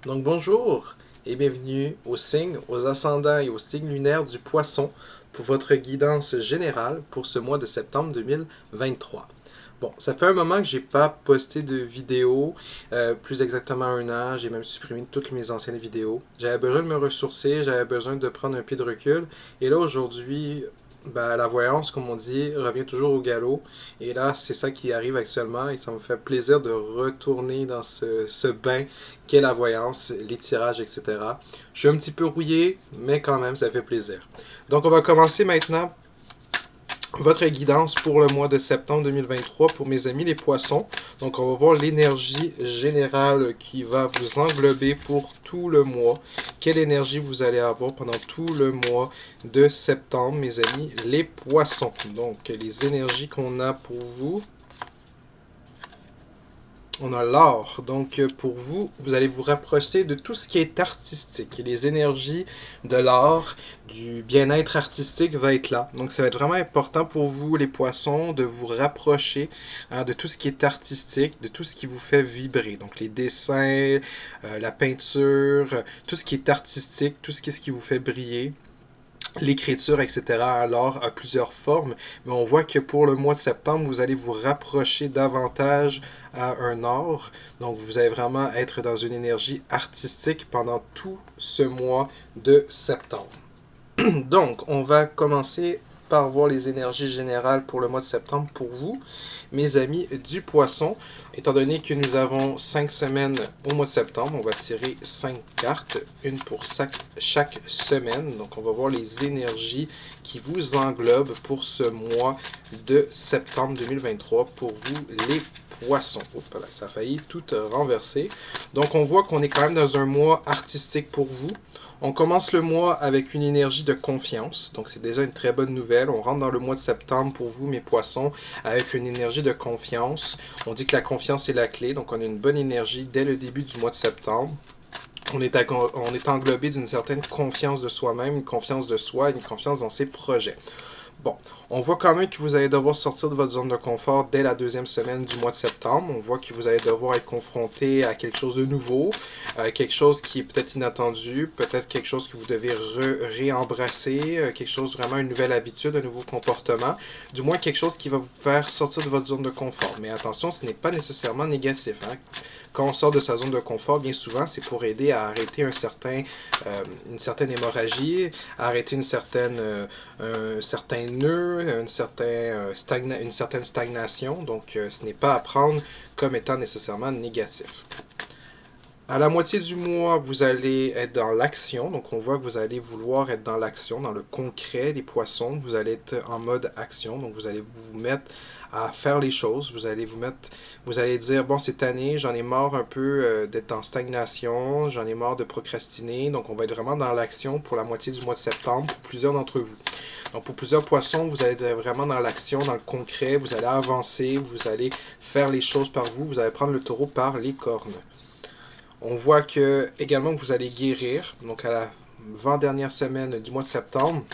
Donc bonjour et bienvenue aux signes, aux ascendants et aux signes lunaires du Poisson pour votre guidance générale pour ce mois de septembre 2023. Bon, ça fait un moment que j'ai pas posté de vidéo, plus exactement un an, j'ai même supprimé toutes mes anciennes vidéos. J'avais besoin de me ressourcer, j'avais besoin de prendre un pied de recul, et là aujourd'hui, ben, la voyance, comme on dit, revient toujours au galop. Et là, c'est ça qui arrive actuellement et ça me fait plaisir de retourner dans ce bain qu'est la voyance, les tirages, etc. Je suis un petit peu rouillé, mais quand même, ça fait plaisir. Donc, on va commencer maintenant votre guidance pour le mois de septembre 2023 pour mes amis les poissons. Donc, on va voir l'énergie générale qui va vous englober pour tout le mois. Quelle énergie vous allez avoir pendant tout le mois de septembre, mes amis les poissons. Donc, les énergies qu'on a pour vous. On a l'art. Donc, pour vous, vous allez vous rapprocher de tout ce qui est artistique. Et les énergies de l'art, du bien-être artistique va être là. Donc, ça va être vraiment important pour vous, les poissons, de vous rapprocher de tout ce qui est artistique, de tout ce qui vous fait vibrer. Donc, les dessins, la peinture, tout ce qui est artistique, tout ce qui vous fait briller l'écriture, etc. Alors, a plusieurs formes, mais on voit que pour le mois de septembre, vous allez vous rapprocher davantage à un art. Donc, vous allez vraiment être dans une énergie artistique pendant tout ce mois de septembre. Donc, on va commencer par voir les énergies générales pour le mois de septembre pour vous, mes amis du poisson. Étant donné que nous avons 5 semaines au mois de septembre, on va tirer 5 cartes, une pour chaque semaine. Donc, on va voir les énergies qui vous englobent pour ce mois de septembre 2023 pour vous, les poissons. Oups, là, ça a failli tout renverser. Donc, on voit qu'on est quand même dans un mois artistique pour vous. On commence le mois avec une énergie de confiance, donc c'est déjà une très bonne nouvelle. On rentre dans le mois de septembre pour vous, mes poissons, avec une énergie de confiance. On dit que la confiance est la clé, donc on a une bonne énergie dès le début du mois de septembre. On est englobé d'une certaine confiance de soi-même, une confiance de soi, une confiance dans ses projets. Bon, on voit quand même que vous allez devoir sortir de votre zone de confort dès la deuxième semaine du mois de septembre. On voit que vous allez devoir être confronté à quelque chose de nouveau, quelque chose qui est peut-être inattendu, peut-être quelque chose que vous devez réembrasser, quelque chose vraiment une nouvelle habitude, un nouveau comportement, du moins quelque chose qui va vous faire sortir de votre zone de confort. Mais attention, ce n'est pas nécessairement négatif, hein. Quand on sort de sa zone de confort, bien souvent, c'est pour aider à arrêter une certaine hémorragie, à arrêter un certain nœud, une certaine stagnation. Donc, ce n'est pas à prendre comme étant nécessairement négatif. À la moitié du mois, vous allez être dans l'action. Donc, on voit que vous allez vouloir être dans l'action, dans le concret, les poissons. Vous allez être en mode action. Donc, vous allez vous mettre à faire les choses. Vous allez dire, bon, cette année, j'en ai marre un peu d'être en stagnation. J'en ai marre de procrastiner. Donc, on va être vraiment dans l'action pour la moitié du mois de septembre pour plusieurs d'entre vous. Donc, pour plusieurs poissons, vous allez être vraiment dans l'action, dans le concret. Vous allez avancer. Vous allez faire les choses par vous. Vous allez prendre le taureau par les cornes. On voit que également vous allez guérir, donc à la avant-dernière semaine du mois de septembre,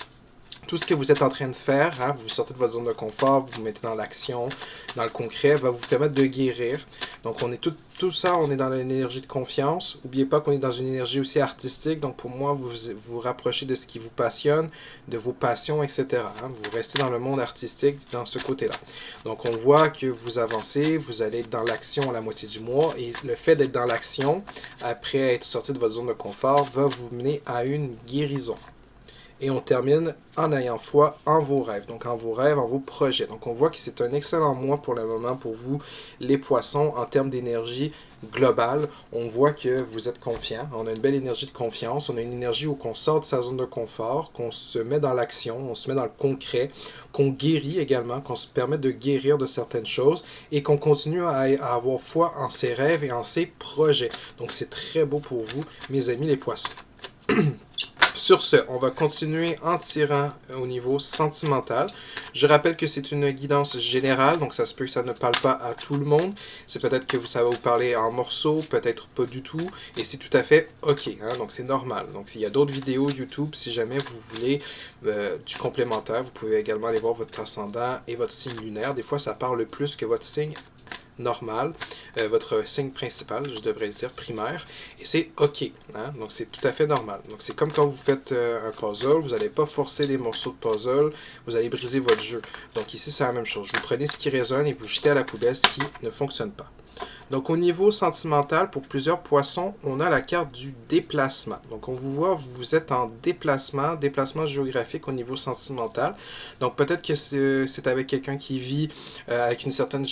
tout ce que vous êtes en train de faire, hein, vous sortez de votre zone de confort, vous vous mettez dans l'action, dans le concret, va vous permettre de guérir. Donc on est tout ça, on est dans une énergie de confiance. N'oubliez pas qu'on est dans une énergie aussi artistique, donc pour moi, vous vous rapprochez de ce qui vous passionne, de vos passions, etc. Hein, vous restez dans le monde artistique dans ce côté-là. Donc on voit que vous avancez, vous allez être dans l'action à la moitié du mois, et le fait d'être dans l'action, après être sorti de votre zone de confort, va vous mener à une guérison. Et on termine en ayant foi en vos rêves. Donc en vos rêves, en vos projets. Donc on voit que c'est un excellent mois pour le moment pour vous, les poissons, en termes d'énergie globale. On voit que vous êtes confiant. On a une belle énergie de confiance. On a une énergie où on sort de sa zone de confort, qu'on se met dans l'action, on se met dans le concret, qu'on guérit également, qu'on se permet de guérir de certaines choses et qu'on continue à avoir foi en ses rêves et en ses projets. Donc c'est très beau pour vous, mes amis les poissons. Sur ce, on va continuer en tirant au niveau sentimental. Je rappelle que c'est une guidance générale, donc ça se peut que ça ne parle pas à tout le monde. C'est peut-être que ça va vous parler en morceaux, peut-être pas du tout, et c'est tout à fait ok, hein, donc c'est normal. Donc s'il y a d'autres vidéos YouTube, si jamais vous voulez du complémentaire, vous pouvez également aller voir votre ascendant et votre signe lunaire. Des fois, ça parle plus que votre signe normal, votre signe principal, je devrais dire primaire, et c'est OK. Hein? Donc c'est tout à fait normal. Donc c'est comme quand vous faites un puzzle, vous n'allez pas forcer des morceaux de puzzle, vous allez briser votre jeu. Donc ici c'est la même chose. Vous prenez ce qui résonne et vous jetez à la poubelle ce qui ne fonctionne pas. Donc au niveau sentimental, pour plusieurs poissons, on a la carte du déplacement. Donc on vous voit, vous êtes en déplacement géographique au niveau sentimental. Donc peut-être que c'est avec quelqu'un qui vit avec une certaine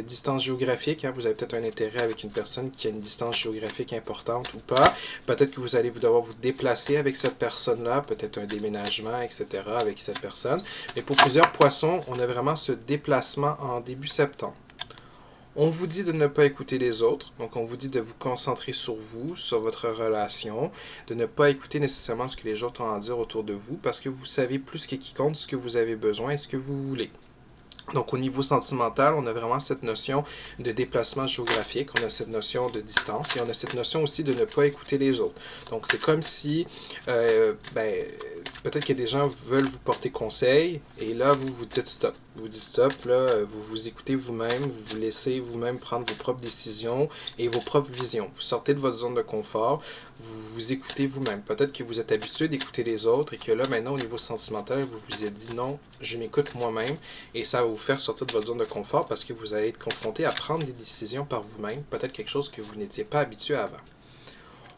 distance géographique. Hein. Vous avez peut-être un intérêt avec une personne qui a une distance géographique importante ou pas. Peut-être que vous allez devoir vous déplacer avec cette personne-là, peut-être un déménagement, etc. avec cette personne. Mais pour plusieurs poissons, on a vraiment ce déplacement en début septembre. On vous dit de ne pas écouter les autres, donc on vous dit de vous concentrer sur vous, sur votre relation, de ne pas écouter nécessairement ce que les autres ont à dire autour de vous, parce que vous savez plus que quiconque ce que vous avez besoin et ce que vous voulez. Donc au niveau sentimental, on a vraiment cette notion de déplacement géographique, on a cette notion de distance et on a cette notion aussi de ne pas écouter les autres. Donc c'est comme si, peut-être que des gens veulent vous porter conseil et là vous vous dites stop. Vous dites stop, là vous vous écoutez vous-même, vous vous laissez vous-même prendre vos propres décisions et vos propres visions. Vous sortez de votre zone de confort, vous vous écoutez vous-même. Peut-être que vous êtes habitué d'écouter les autres et que là maintenant au niveau sentimental, vous vous êtes dit non, je m'écoute moi-même et ça va vous faire sortir de votre zone de confort parce que vous allez être confronté à prendre des décisions par vous-même, peut-être quelque chose que vous n'étiez pas habitué avant.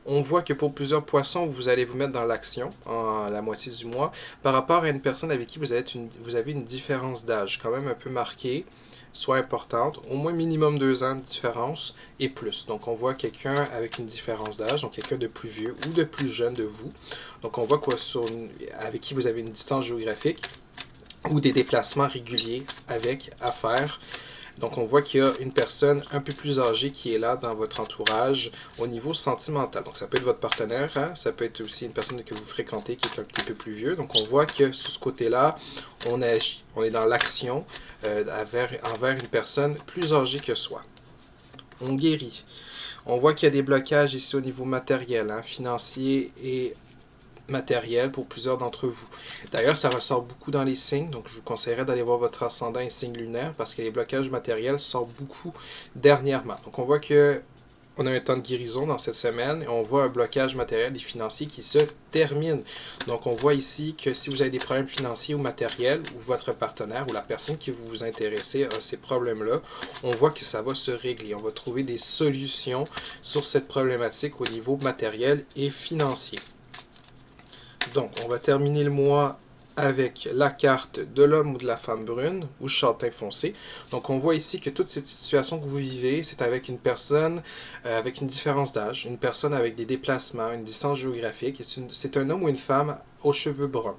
On voit que pour plusieurs poissons, vous allez vous mettre dans l'action en la moitié du mois par rapport à une personne avec qui vous avez une différence d'âge quand même un peu marquée, soit importante, au moins minimum 2 ans de différence et plus. Donc on voit quelqu'un avec une différence d'âge, donc quelqu'un de plus vieux ou de plus jeune de vous. Donc on voit avec qui vous avez une distance géographique ou des déplacements réguliers à faire. Donc on voit qu'il y a une personne un peu plus âgée qui est là dans votre entourage au niveau sentimental. Donc ça peut être votre partenaire, hein? Ça peut être aussi une personne que vous fréquentez qui est un petit peu plus vieux. Donc on voit que sur ce côté-là, on agit. On est dans l'action envers une personne plus âgée que soi. On guérit. On voit qu'il y a des blocages ici au niveau matériel, hein, financier et matériel pour plusieurs d'entre vous. D'ailleurs, ça ressort beaucoup dans les signes, donc je vous conseillerais d'aller voir votre ascendant et signe lunaire parce que les blocages matériels sortent beaucoup dernièrement. Donc on voit que on a un temps de guérison dans cette semaine et on voit un blocage matériel et financier qui se termine. Donc on voit ici que si vous avez des problèmes financiers ou matériels ou votre partenaire ou la personne qui vous vous intéressez a ces problèmes-là, on voit que ça va se régler. On va trouver des solutions sur cette problématique au niveau matériel et financier. Donc, on va terminer le mois avec la carte de l'homme ou de la femme brune ou châtain foncé. Donc, on voit ici que toute cette situation que vous vivez, c'est avec une personne avec une différence d'âge, une personne avec des déplacements, une distance géographique. C'est un homme ou une femme aux cheveux bruns.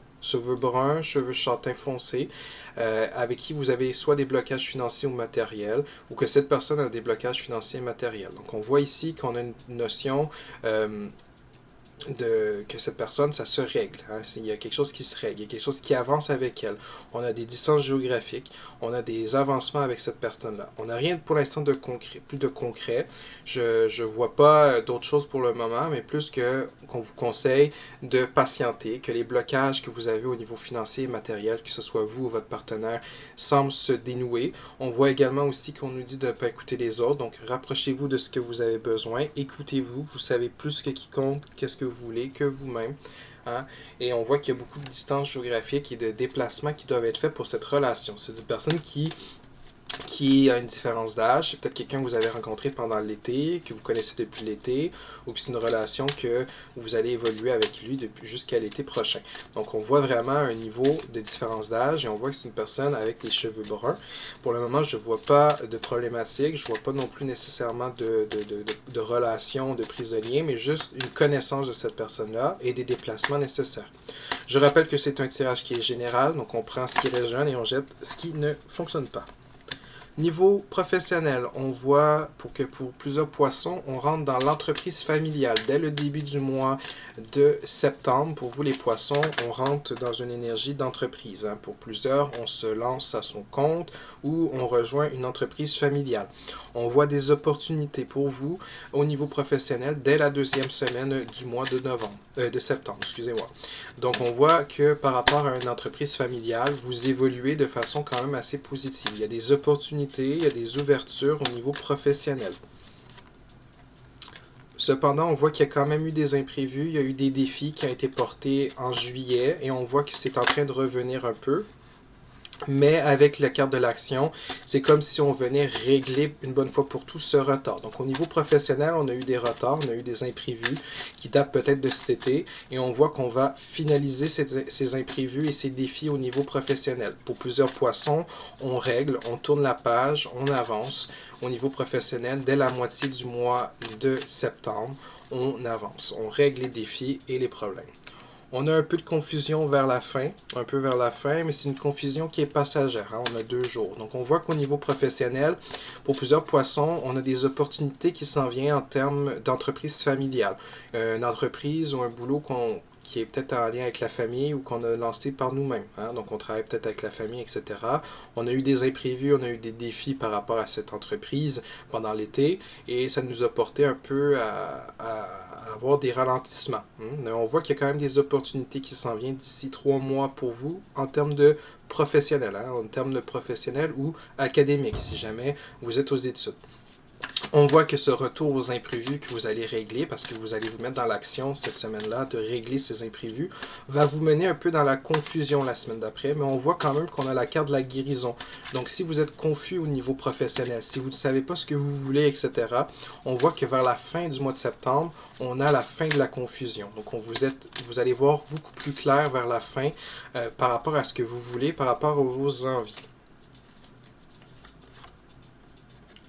Cheveux châtain foncé, avec qui vous avez soit des blocages financiers ou matériels, ou que cette personne a des blocages financiers et matériels. Donc, on voit ici qu'on a une notion que cette personne, ça se règle. Hein? Il y a quelque chose qui se règle, il y a quelque chose qui avance avec elle. On a des distances géographiques, on a des avancements avec cette personne-là. On n'a rien pour l'instant de concret, plus de concret. Je vois pas d'autres choses pour le moment, mais plus qu'on vous conseille de patienter, que les blocages que vous avez au niveau financier et matériel, que ce soit vous ou votre partenaire, semblent se dénouer. On voit également aussi qu'on nous dit de ne pas écouter les autres, donc rapprochez-vous de ce que vous avez besoin, écoutez-vous, vous savez plus que quiconque qu'est-ce que vous voulez que vous-même. Hein? Et on voit qu'il y a beaucoup de distances géographiques et de déplacements qui doivent être faits pour cette relation. C'est une personne qui a une différence d'âge, c'est peut-être quelqu'un que vous avez rencontré pendant l'été, que vous connaissez depuis l'été, ou que c'est une relation que vous allez évoluer avec lui jusqu'à l'été prochain. Donc on voit vraiment un niveau de différence d'âge et on voit que c'est une personne avec les cheveux bruns. Pour le moment, je ne vois pas de problématique, je ne vois pas non plus nécessairement de relation, de prisonnier, mais juste une connaissance de cette personne-là et des déplacements nécessaires. Je rappelle que c'est un tirage qui est général, donc on prend ce qui résonne et on jette ce qui ne fonctionne pas. Niveau professionnel, on voit que pour plusieurs poissons, on rentre dans l'entreprise familiale. Dès le début du mois de septembre, pour vous les poissons, on rentre dans une énergie d'entreprise. Hein. Pour plusieurs, on se lance à son compte ou on rejoint une entreprise familiale. On voit des opportunités pour vous au niveau professionnel dès la deuxième semaine du mois de septembre. Excusez-moi. Donc on voit que par rapport à une entreprise familiale, vous évoluez de façon quand même assez positive. Il y a des opportunités opportunités, il y a des ouvertures au niveau professionnel. Cependant, on voit qu'il y a quand même eu des imprévus, il y a eu des défis qui ont été portés en juillet et on voit que c'est en train de revenir un peu. Mais avec la carte de l'action, c'est comme si on venait régler une bonne fois pour tout ce retard. Donc au niveau professionnel, on a eu des retards, on a eu des imprévus qui datent peut-être de cet été. Et on voit qu'on va finaliser ces imprévus et ces défis au niveau professionnel. Pour plusieurs poissons, on règle, on tourne la page, on avance. Au niveau professionnel, dès la moitié du mois de septembre, on avance. On règle les défis et les problèmes. On a un peu de confusion vers la fin, mais c'est une confusion qui est passagère. Hein? On a 2 jours. Donc, on voit qu'au niveau professionnel, pour plusieurs poissons, on a des opportunités qui s'en viennent en termes d'entreprise familiale. Une entreprise ou un boulot qui est peut-être en lien avec la famille ou qu'on a lancé par nous-mêmes. Hein? Donc, on travaille peut-être avec la famille, etc. On a eu des imprévus, on a eu des défis par rapport à cette entreprise pendant l'été et ça nous a porté un peu à avoir des ralentissements. On voit qu'il y a quand même des opportunités qui s'en viennent d'ici 3 mois pour vous en termes de professionnel, hein? En termes de professionnel ou académique, si jamais vous êtes aux études. On voit que ce retour aux imprévus que vous allez régler, parce que vous allez vous mettre dans l'action cette semaine-là de régler ces imprévus, va vous mener un peu dans la confusion la semaine d'après, mais on voit quand même qu'on a la carte de la guérison. Donc si vous êtes confus au niveau professionnel, si vous ne savez pas ce que vous voulez, etc., on voit que vers la fin du mois de septembre, on a la fin de la confusion. Donc vous allez voir beaucoup plus clair vers la fin par rapport à ce que vous voulez, par rapport à vos envies.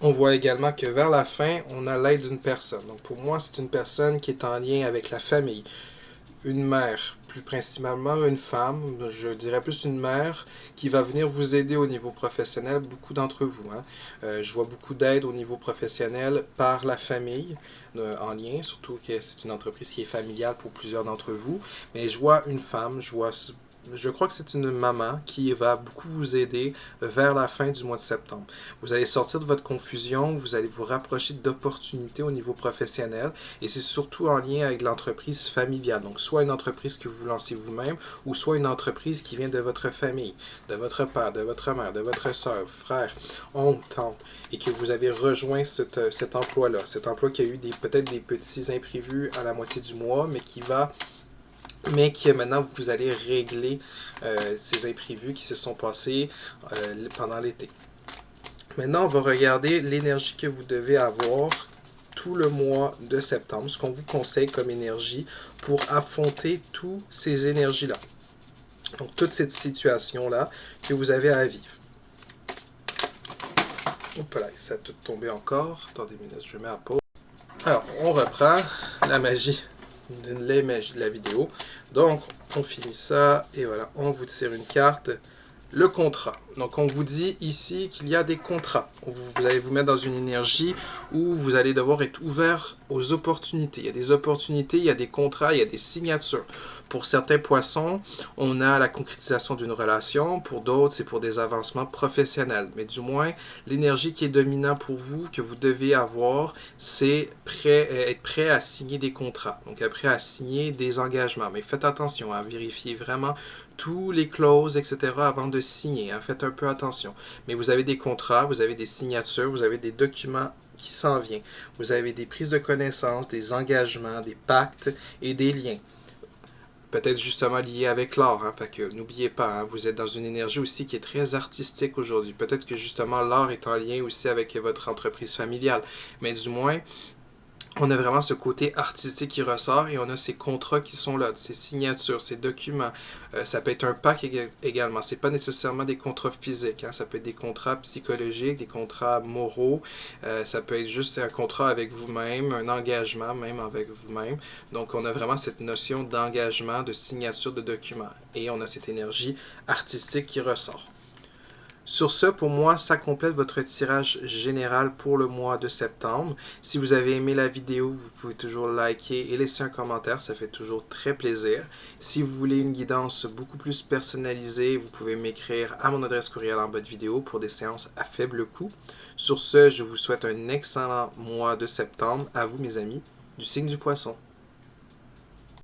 On voit également que vers la fin, on a l'aide d'une personne. Donc pour moi, c'est une personne qui est en lien avec la famille. Une mère, plus principalement une femme, je dirais plus une mère, qui va venir vous aider au niveau professionnel, beaucoup d'entre vous. Hein. Je vois beaucoup d'aide au niveau professionnel par la famille en lien, surtout que c'est une entreprise qui est familiale pour plusieurs d'entre vous. Mais je vois une femme, je crois que c'est une maman qui va beaucoup vous aider vers la fin du mois de septembre. Vous allez sortir de votre confusion, vous allez vous rapprocher d'opportunités au niveau professionnel et c'est surtout en lien avec l'entreprise familiale. Donc soit une entreprise que vous lancez vous-même ou soit une entreprise qui vient de votre famille, de votre père, de votre mère, de votre soeur, frère, oncle, tante et que vous avez rejoint cet emploi-là. Cet emploi qui a eu peut-être des petits imprévus à la moitié du mois mais que maintenant vous allez régler ces imprévus qui se sont passés pendant l'été. Maintenant, on va regarder l'énergie que vous devez avoir tout le mois de septembre, ce qu'on vous conseille comme énergie pour affronter toutes ces énergies-là. Donc, toute cette situation-là que vous avez à vivre. Hop là, ça a tout tombé encore. Attendez une minute, je mets à pause. Alors, on reprend la magie de la vidéo. Donc, on finit ça et voilà, on vous tire une carte. Le contrat. Donc, on vous dit ici qu'il y a des contrats. Vous allez vous mettre dans une énergie où vous allez devoir être ouvert aux opportunités. Il y a des opportunités, il y a des contrats, il y a des signatures. Pour certains poissons, on a la concrétisation d'une relation. Pour d'autres, c'est pour des avancements professionnels. Mais du moins, l'énergie qui est dominante pour vous, que vous devez avoir, c'est être prêt à signer des contrats. Donc, prêt à signer des engagements. Mais faites attention à vérifier vraiment tous les clauses, etc. avant de signer. Hein. Faites un peu attention. Mais vous avez des contrats, vous avez des signatures, vous avez des documents qui s'en viennent. Vous avez des prises de connaissances, des engagements, des pactes et des liens. Peut-être justement liés avec l'art, hein, parce que n'oubliez pas, hein, vous êtes dans une énergie aussi qui est très artistique aujourd'hui. Peut-être que justement l'art est en lien aussi avec votre entreprise familiale. Mais du moins, on a vraiment ce côté artistique qui ressort et on a ces contrats qui sont là, ces signatures, ces documents. Ça peut être un pack également. C'est pas nécessairement des contrats physiques. Hein. Ça peut être des contrats psychologiques, des contrats moraux. Ça peut être juste un contrat avec vous-même, un engagement même avec vous-même. Donc, on a vraiment cette notion d'engagement, de signature de documents. Et on a cette énergie artistique qui ressort. Sur ce, pour moi, ça complète votre tirage général pour le mois de septembre. Si vous avez aimé la vidéo, vous pouvez toujours liker et laisser un commentaire, ça fait toujours très plaisir. Si vous voulez une guidance beaucoup plus personnalisée, vous pouvez m'écrire à mon adresse courriel en bas de vidéo pour des séances à faible coût. Sur ce, je vous souhaite un excellent mois de septembre à vous mes amis du signe du Poisson.